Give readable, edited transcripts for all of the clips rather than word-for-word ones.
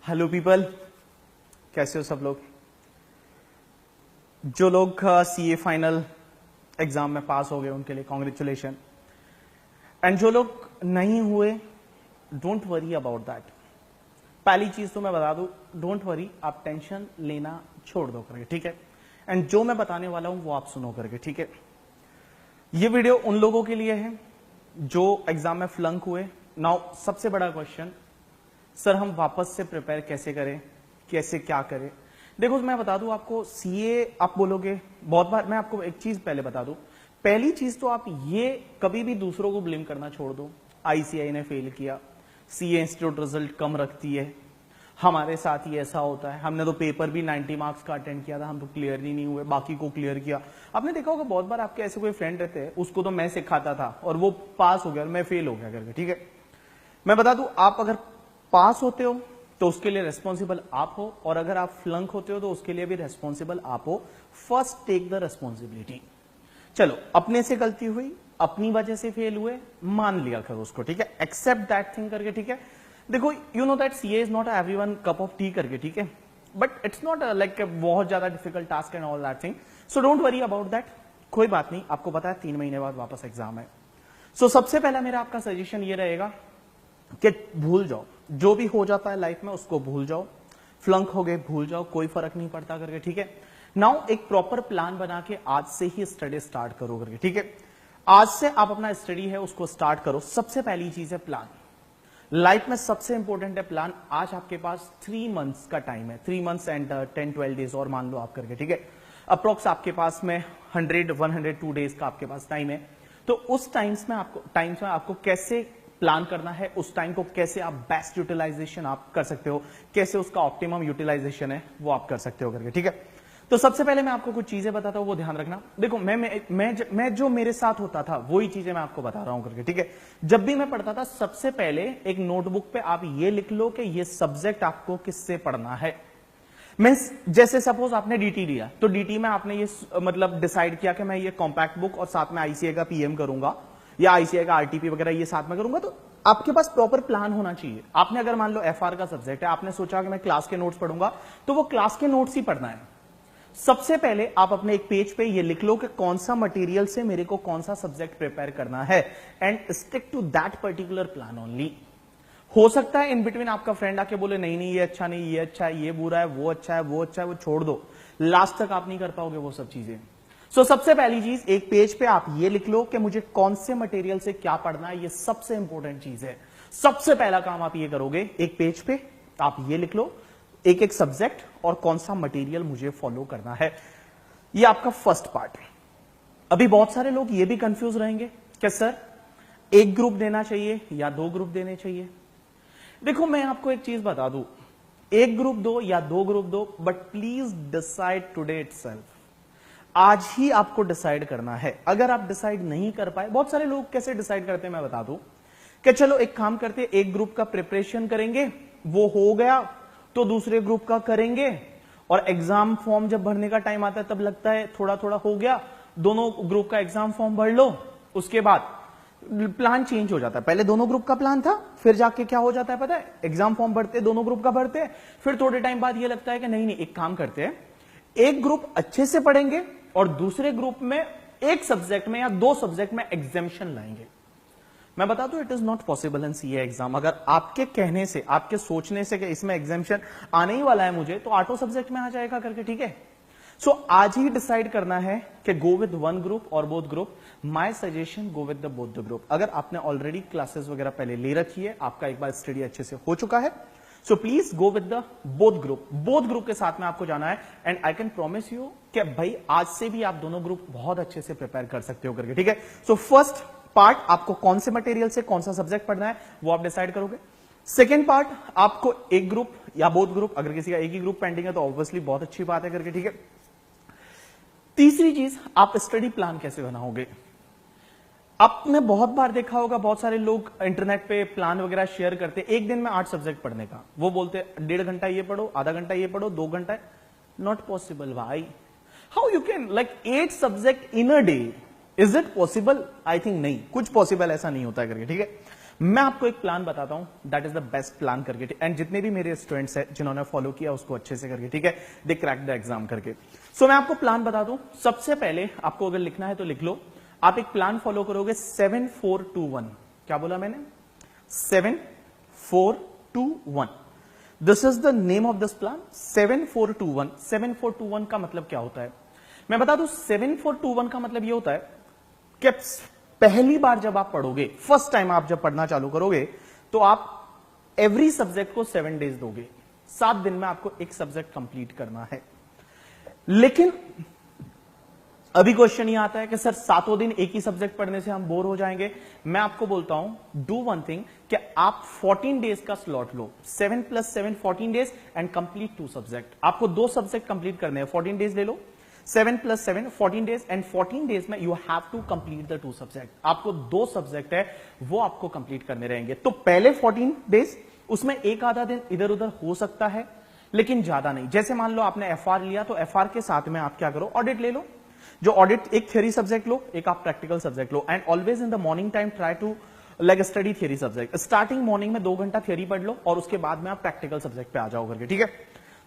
Hello people, कैसे हो सब लोग। जो लोग सीए फाइनल एग्जाम में पास हो गए उनके लिए कॉन्ग्रेचुलेशन, एंड जो लोग नहीं हुए डोंट वरी अबाउट दैट। पहली चीज तो मैं बता दूं, डोंट वरी, आप टेंशन लेना छोड़ दो करके, ठीक है। एंड जो मैं बताने वाला हूं वो आप सुनो करके, ठीक है। ये वीडियो उन लोगों के लिए है जो एग्जाम में फ्लंक हुए। नाउ सबसे बड़ा क्वेश्चन, सर हम वापस से प्रिपेयर कैसे करें, कैसे क्या करें। देखो मैं बता दूं आपको, सीए आप बोलोगे बहुत बार। मैं आपको एक चीज पहले बता दूं, पहली चीज तो आप ये कभी भी दूसरों को ब्लेम करना छोड़ दो। आईसीआई ने फेल किया, सीए इंस्टीट्यूट रिजल्ट कम रखती है, हमारे साथ ही ऐसा होता है, हमने तो पेपर भी 90 मार्क्स का अटेंड किया था, हम तो क्लियर ही नहीं हुए, बाकी को क्लियर किया। आपने देखा होगा बहुत बार आपके ऐसे कोई फ्रेंड रहते हैं, उसको तो मैं सिखाता था और वो पास हो गया और मैं फेल हो गया करके, ठीक है। मैं बता दूं, आप अगर पास होते हो तो उसके लिए रेस्पॉन्सिबल आप हो, और अगर आप फ्लंक होते हो तो उसके लिए भी रेस्पॉन्सिबल आप हो। First take the responsibility. चलो, अपने से गलती हुई, अपनी वजह से फेल हुए, मान लिया करो उसको, ठीक है। एक्सेप्ट दैट थिंग करके, ठीक है। देखो, you know that CA is not everyone cup of T करके, ठीक है। बट इट्स नॉट लाइक बहुत ज्यादा difficult task and all that thing, so don't worry about that. कोई बात नहीं, आपको पता है 3 महीने बाद वापस एग्जाम है। सो सबसे पहला मेरा आपका सजेशन ये रहेगा कि भूल जाओ, जो भी हो जाता है लाइफ में उसको भूल जाओ। फ्लंक हो गए, भूल जाओ, कोई फर्क नहीं पड़ता करके, ठीक है। नाउ एक प्रॉपर प्लान बना के आज से ही स्टडी स्टार्ट करो करके, ठीक है। आज से आप अपना स्टडी है उसको स्टार्ट करो। सबसे पहली चीज है प्लान। लाइफ में सबसे इंपॉर्टेंट है प्लान। आज आपके पास 3 मंथ्स का टाइम है, 3 मंथ्स एंड 10-12 डेज और मान लो आप करके, ठीक है। अप्रोक्स आपके पास में 100-102 डेज का आपके पास टाइम है। तो उस टाइम्स में आपको कैसे प्लान करना है, उस टाइम को कैसे आप बेस्ट यूटिलाइजेशन आप कर सकते हो, कैसे उसका ऑप्टिमम यूटिलाइजेशन है वो आप कर सकते हो करके, ठीक है। तो सबसे पहले मैं आपको कुछ चीजें बताता हूं, वो ध्यान रखना। देखो मैं जो मेरे साथ होता था वही चीजें मैं आपको बता रहा हूं करके, ठीक है। जब भी मैं पढ़ता था, सबसे पहले एक नोटबुक पे आप ये लिख लो कि ये सब्जेक्ट आपको किससे पढ़ना है। मैं जैसे सपोज आपने डीटी लिया, तो डीटी में आपने ये मतलब डिसाइड किया कि मैं ये कॉम्पैक्ट बुक और साथ में आईसीए का पीएम करूंगा या आईसीआई का आरटीपी वगैरह ये साथ में करूंगा। तो आपके पास प्रॉपर प्लान होना चाहिए। आपने अगर मान लो एफआर का सब्जेक्ट है, आपने सोचा कि मैं क्लास के नोट्स पढ़ूंगा, तो वो क्लास के नोट्स ही पढ़ना है। सबसे पहले आप अपने एक पेज पे ये लिख लो कि कौन सा मटेरियल से मेरे को कौन सा सब्जेक्ट प्रिपेयर करना है, and stick to that particular plan only. हो सकता है इन बिटवीन आपका फ्रेंड आके बोले नहीं नहीं ये अच्छा नहीं, ये अच्छा है, ये बुरा है, वो अच्छा है, वो अच्छा है, वो छोड़ दो। लास्ट तक आप नहीं कर पाओगे वो सब चीजें। सो सबसे पहली चीज, एक पेज पे आप ये लिख लो कि मुझे कौन से मटेरियल से क्या पढ़ना है। ये सबसे इंपॉर्टेंट चीज है। सबसे पहला काम आप ये करोगे, एक पेज पे आप ये लिख लो एक एक सब्जेक्ट और कौन सा मटेरियल मुझे फॉलो करना है। ये आपका फर्स्ट पार्ट है। अभी बहुत सारे लोग ये भी कंफ्यूज रहेंगे कि सर एक ग्रुप देना चाहिए या 2 ग्रुप देने चाहिए। देखो मैं आपको एक चीज बता दूं, एक ग्रुप दो या 2 ग्रुप दो, but please decide today itself. आज ही आपको डिसाइड करना है। अगर आप डिसाइड नहीं कर पाए, बहुत सारे लोग कैसे डिसाइड करते हैं मैं बता दूं कि चलो एक काम करते, एक ग्रुप का प्रिपरेशन करेंगे, वो हो गया तो दूसरे ग्रुप का करेंगे, और एग्जाम फॉर्म जब भरने का टाइम आता है तब लगता है थोड़ा थोड़ा हो गया, दोनों ग्रुप का एग्जाम फॉर्म भर लो। उसके बाद प्लान चेंज हो जाता है। पहले दोनों ग्रुप का प्लान था, फिर जाके क्या हो जाता है पता है, एग्जाम फॉर्म भरते दोनों ग्रुप का भरते, फिर थोड़े टाइम बाद ये लगता है कि नहीं नहीं एक काम करते हैं, एक ग्रुप अच्छे से पढ़ेंगे और दूसरे ग्रुप में एक सब्जेक्ट में या 2 सब्जेक्ट में एग्जामिशन लाएंगे। मैं बता दूं, it is not possible in CA exam. अगर आपके कहने से, आपके सोचने से कि इसमें एग्जामिशन आने ही वाला है मुझे, तो 8 सब्जेक्ट में आ जाएगा करके, ठीक है। सो आज ही डिसाइड करना है कि गो विद 1 ग्रुप और both group. My suggestion, go with the both the group. अगर आपने ऑलरेडी क्लासेस वगैरह पहले ले रखी है, आपका एक बार स्टडी अच्छे से हो चुका है, so please go with the both group. Both group के साथ में आपको जाना है, and I can promise you कि भाई आज से भी आप दोनों ग्रुप बहुत अच्छे से प्रिपेयर कर सकते हो करके, ठीक है। सो फर्स्ट पार्ट, आपको कौन से मटेरियल से कौन सा सब्जेक्ट पढ़ना है वो आप डिसाइड करोगे। सेकेंड पार्ट, आपको एक ग्रुप या बोथ ग्रुप, अगर किसी का एक ही ग्रुप पेंडिंग है तो ऑब्वियसली बहुत अच्छी बात है करके, ठीक है। तीसरी चीज, आप स्टडी प्लान कैसे बनाओगे। आपने बहुत बार देखा होगा, बहुत सारे लोग इंटरनेट पे प्लान वगैरह शेयर करते, एक दिन में 8 सब्जेक्ट पढ़ने का। वो बोलते 1.5 घंटा ये पढ़ो, आधा घंटा ये पढ़ो, 2 घंटा। नॉट पॉसिबल भाई। How you can like 8 subject in a day, is it possible? I think नहीं, कुछ पॉसिबल ऐसा नहीं होता करके, ठीक है। मैं आपको एक प्लान बताता हूं, that is the best plan करके, एंड जितने भी मेरे स्टूडेंट्स हैं जिन्होंने फॉलो किया उसको अच्छे से करके, ठीक है, दे क्रैक द एग्जाम करके। सो मैं आपको प्लान बता दूं, सबसे पहले आपको अगर लिखना है तो लिख लो, आप एक प्लान फॉलो करोगे 7421। क्या बोला मैंने? 7421। This is the name of this plan, 7421। 7421 का मतलब क्या होता है मैं बता दूं। 7421 का मतलब ये होता है कि पहली बार जब आप पढ़ोगे, फर्स्ट टाइम आप जब पढ़ना चालू करोगे, तो आप एवरी सब्जेक्ट को 7 डेज दोगे। 7 दिन में आपको एक सब्जेक्ट कंप्लीट करना है। लेकिन अभी क्वेश्चन ये आता है कि सर 7 दिन एक ही सब्जेक्ट पढ़ने से हम बोर हो जाएंगे। मैं आपको बोलता हूं, डू वन थिंग, कि आप 14 डेज का स्लॉट लो, 7 + 7 14 डेज एंड कंप्लीट 2 सब्जेक्ट। आपको 2 सब्जेक्ट कंप्लीट करने हैं, 14 डेज ले लो, 7 + 7 14 डेज, एंड 14 डेज में you have to complete the 2 subject. आपको 2 सब्जेक्ट है वो आपको कंप्लीट करने रहेंगे। तो पहले 14 डेज, उसमें एक आधा दिन इधर उधर हो सकता है, लेकिन ज्यादा नहीं। जैसे मान लो आपने एफआर लिया, तो एफआर के साथ में आप क्या करो, ऑडिट ले लो। जो ऑडिट, एक थ्योरी सब्जेक्ट लो, एक आप प्रैक्टिकल सब्जेक्ट लो, and always in the morning time try to like study theory subject. Starting morning में 2 घंटा थ्योरी पढ़ लो और उसके बाद में आप प्रैक्टिकल सब्जेक्ट पे आ जाओ करके, ठीक है।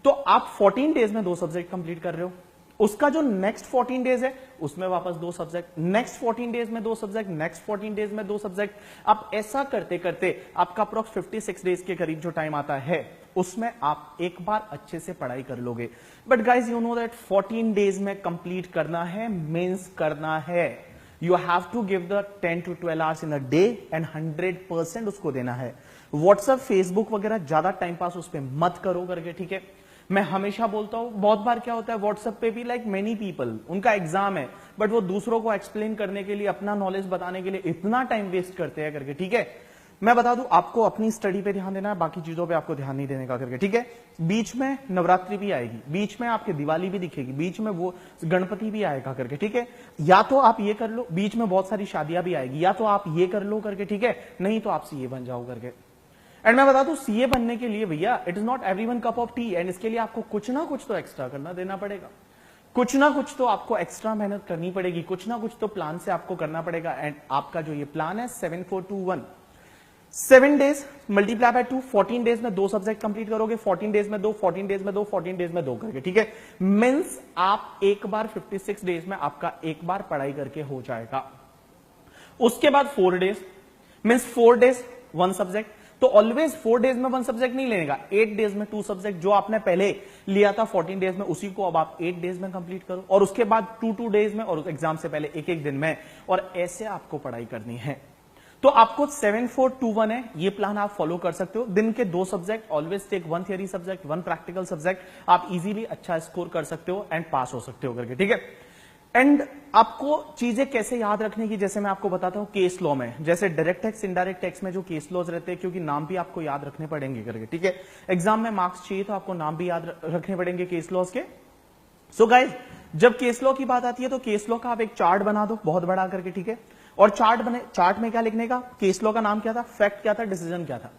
तो आप 14 डेज में 2 सब्जेक्ट कंप्लीट कर रहे हो। उसका जो नेक्स्ट 14 डेज है उसमें वापस 2 सब्जेक्ट, नेक्स्ट 14 डेज में 2 सब्जेक्ट, नेक्स्ट 14 डेज में 2 सब्जेक्ट। आप ऐसा करते करते आपका अप्रॉक्स 56 डेज के करीब जो टाइम आता है, उसमें आप एक बार अच्छे से पढ़ाई कर लोगे। But guys you know that 14 days में कंप्लीट करना है, मीन्स करना है। You have to give the 10 to 12 hours in a day and 100% उसको देना है। व्हाट्सएप, फेसबुक वगैरह ज्यादा टाइम पास उस पर मत करो करके, ठीक है। मैं हमेशा बोलता हूं, बहुत बार क्या होता है व्हाट्सएप पे भी, लाइक मेनी पीपल, उनका एग्जाम है बट वो दूसरों को एक्सप्लेन करने के लिए, अपना नॉलेज बताने के लिए इतना टाइम वेस्ट करते हैं करके, ठीक है। मैं बता दूं, आपको अपनी स्टडी पे ध्यान देना है, बाकी चीजों पे आपको ध्यान नहीं देने का करके, ठीक है। बीच में नवरात्रि भी आएगी, बीच में आपकी दिवाली भी दिखेगी, बीच में वो गणपति भी आएगा करके, ठीक है। या तो आप ये कर लो, बीच में बहुत सारी शादियां भी आएगी, या तो आप ये कर लो करके, ठीक है, नहीं तो आप सीए बन जाओ करके। एंड मैं बता दूं, सीए बनने के लिए भैया it is not everyone cup of T, and इसके लिए आपको कुछ ना कुछ तो एक्स्ट्रा करना देना पड़ेगा, कुछ ना कुछ तो आपको एक्स्ट्रा मेहनत करनी पड़ेगी, कुछ ना कुछ तो प्लान से आपको करना पड़ेगा। एंड आपका जो ये प्लान है 7421, 7 डेज मल्टीप्लाई बाय 2, 14 डेज में 2 सब्जेक्ट कंप्लीट करोगे, 14 डेज में 2, 14 डेज में 2, 14 डेज में 2 करके, ठीक है। मीन्स आप एक बार 56 डेज में आपका एक बार पढ़ाई करके हो जाएगा। उसके बाद 4 डेज, मीन्स 4 डेज 1 सब्जेक्ट। तो ऑलवेज 4 डेज में 1 सब्जेक्ट नहीं लेने का, 8 डेज में 2 सब्जेक्ट। जो आपने पहले लिया था 14 डेज में, उसी को अब आप 8 डेज में कंप्लीट करो, और उसके बाद 2 डेज में, और उस एग्जाम से पहले एक दिन में, और ऐसे आपको पढ़ाई करनी है। तो आपको 7421 है, ये प्लान आप फॉलो कर सकते हो। दिन के 2 subject, always take 1 theory subject, 1 practical subject. आप इजीली अच्छा स्कोर कर सकते हो एंड पास हो सकते हो करके, ठीक है। एंड आपको चीजें कैसे याद रखने की, जैसे मैं आपको बताता हूं केस लॉ में, जैसे डायरेक्ट टैक्स, इनडायरेक्ट टैक्स में जो केस लॉज रहते हैं, क्योंकि नाम भी आपको याद रखने पड़ेंगे करके, ठीक है। एग्जाम में मार्क्स चाहिए तो आपको नाम भी याद रखने पड़ेंगे केस लॉज के। सो गाइज, जब केस लॉ की बात आती है तो केस लॉ का आप एक चार्ट बना दो बहुत बड़ा करके, ठीक है। और चार्ट में क्या लिखने का, केस लॉ का नाम क्या था, फैक्ट क्या था, डिसीजन क्या था,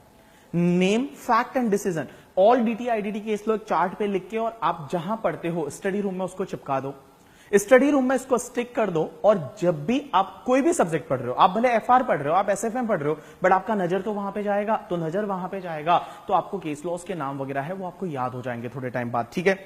name, fact and decision, all DT IDT case law एक चार्ट पे लिख के, और आप जहां पढ़ते हो स्टडी रूम में उसको चिपका दो, स्टडी रूम में इसको स्टिक कर दो। और जब भी आप कोई भी सब्जेक्ट पढ़ रहे हो, आप भले एफआर पढ़ रहे हो, आप एसएफएम पढ़ रहे हो, बट आपका नजर तो वहां पे जाएगा, तो नजर वहां पे जाएगा तो आपको केस लॉस के नाम वगैरह है वो आपको याद हो जाएंगे थोड़े टाइम बाद, ठीक है।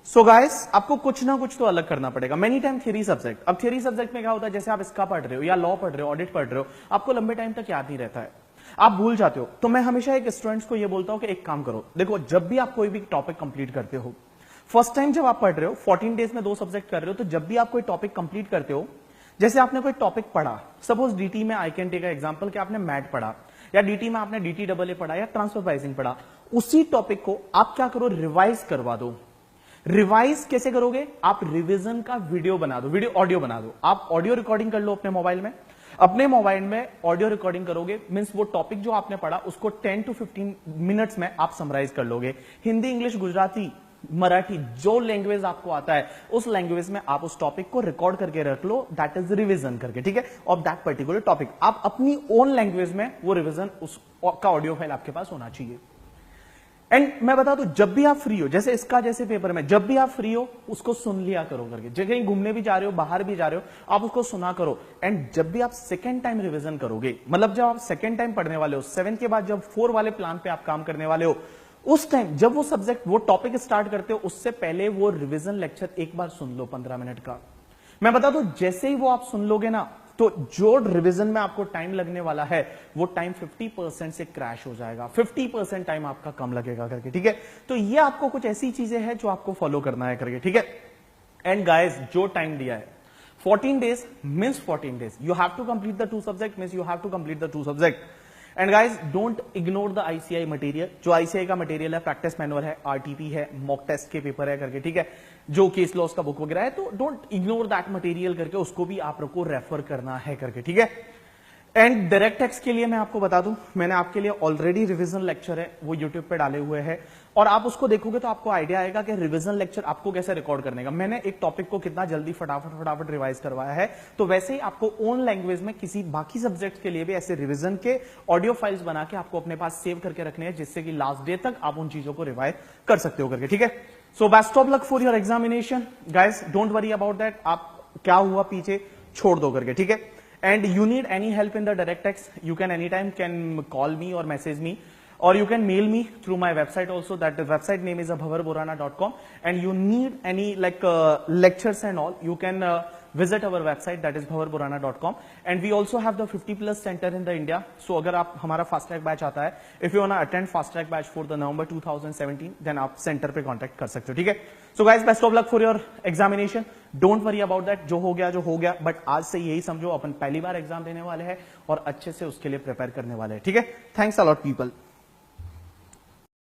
सो गाइस, आपको कुछ ना कुछ तो अलग करना पड़ेगा। मेनी टाइम थ्योरी सब्जेक्ट, अब थ्योरी सब्जेक्ट में क्या होता है, जैसे आप इसका पढ़ रहे हो या लॉ पढ़ रहे हो, ऑडिट पढ़ रहे हो, आपको लंबे टाइम तक याद नहीं रहता है, आप भूल जाते हो। तो मैं हमेशा एक स्टूडेंट्स को यह बोलता हूं कि एक काम करो, देखो जब भी आप कोई भी टॉपिक कंप्लीट करते हो, फर्स्ट टाइम जब आप पढ़ रहे हो, 14 डेज में 2 सब्जेक्ट कर रहे हो, तो जब भी आप कोई टॉपिक कंप्लीट करते हो, जैसे आपने कोई टॉपिक पढ़ा, सपोज डीटी में, आई कैन टेक एग्जांपल कि आपने मैट पढ़ा, या डीटी में आपने डीटी डबल ए पढ़ा या ट्रांसफर प्राइसिंग पढ़ा, उसी टॉपिक को आप क्या करो, रिवाइज करवा दो। रिवाइज कैसे करोगे, आप रिवीजन का वीडियो बना दो, वीडियो ऑडियो बना दो। आप ऑडियो रिकॉर्डिंग कर लो अपने मोबाइल में, अपने मोबाइल में ऑडियो रिकॉर्डिंग करोगे, मींस वो टॉपिक जो आपने पढ़ा उसको 10 to 15 मिनट्स में आप समराइज कर लोगे। हिंदी, इंग्लिश, गुजराती, मराठी, जो लैंग्वेज आपको आता है उस लैंग्वेज में आप उस टॉपिक को रिकॉर्ड करके रख लो, दैट इज रिवीजन करके, ठीक है, ऑफ दैट पर्टिकुलर टॉपिक। आप अपनी ओन लैंग्वेज में वो रिवीजन, उसका ऑडियो फाइल आपके पास होना चाहिए। एंड मैं बता दूं, जब भी आप फ्री हो, जैसे इसका जैसे पेपर में, जब भी आप फ्री हो उसको सुन लिया करो करके, जब कहीं घूमने भी जा रहे हो, बाहर भी जा रहे हो, आप उसको सुना करो। एंड जब भी आप सेकेंड टाइम रिवीजन करोगे, मतलब जब आप सेकेंड टाइम पढ़ने वाले हो, 7 के बाद जब 4 वाले प्लान पे आप काम करने वाले हो, उस टाइम जब वो सब्जेक्ट, वो टॉपिक स्टार्ट करते हो, उससे पहले वो रिवीजन लेक्चर एक बार सुन लो 15 मिनट का। मैं बता दूं, जैसे ही वो आप सुन लोगे ना, तो जो रिवीजन में आपको टाइम लगने वाला है, वो टाइम 50% से क्रैश हो जाएगा, 50% टाइम आपका कम लगेगा करके, ठीक है। तो ये आपको कुछ ऐसी चीजें हैं जो आपको फॉलो करना है करके, ठीक है। एंड गाइस, जो टाइम दिया है 14 days means 14 days, you have to complete the 2 subject, means you have to complete the 2 subject. And guys, don't ignore the ICI material. जो आईसीआई का मटेरियल है, प्रैक्टिस मैनुअल है, आरटीपी है, mock test के paper है करके, ठीक है, जो केस लॉस का बुक वगैरह है, तो डोंट इग्नोर दैट मटेरियल करके, उसको भी आप लोग को रेफर करना है करके, ठीक है। एंड डायरेक्ट टेक्स्ट के लिए मैं आपको बता दूं, मैंने आपके लिए ऑलरेडी रिवीजन लेक्चर है वो यूट्यूब पे डाले हुए हैं, और आप उसको देखोगे तो आपको आइडिया आएगा कि रिवीजन लेक्चर आपको कैसे रिकॉर्ड करने का। मैंने एक टॉपिक को कितना जल्दी फटाफट रिवाइज करवाया है, तो वैसे ही आपको ओन लैंग्वेज में किसी बाकी सब्जेक्ट के लिए भी ऐसे रिवीजन के ऑडियो फाइल्स बना के आपको अपने पास सेव करके रखने हैं, जिससे कि लास्ट डे तक आप उन चीजों को रिवाइज कर सकते हो करके, ठीक है। So best of luck for your examination guys, don't worry about that, आप क्या हुआ पीछे छोड़ दो करके, ठीक है। And you need any help in the direct text, you can anytime can call me or message me, or you can mail me through my website also, that the website name is bhavarborana.com. And you need any like lectures and all, you can visit our website, that is bhavarborana.com. And we also have the 50+ center in the India. So अगर आप हमारा fast track batch आता है, if you wanna attend fast track batch for the November 2017, then आप centre पे contact कर सकते हो, ठीक है। So guys, best of luck for your examination, don't worry about that, जो हो गया, बट आज से यही समझो अपन पहली बार एग्जाम देने वाले हैं और अच्छे से उसके लिए प्रिपेयर करने वाले हैं, ठीक है। Thanks a lot people.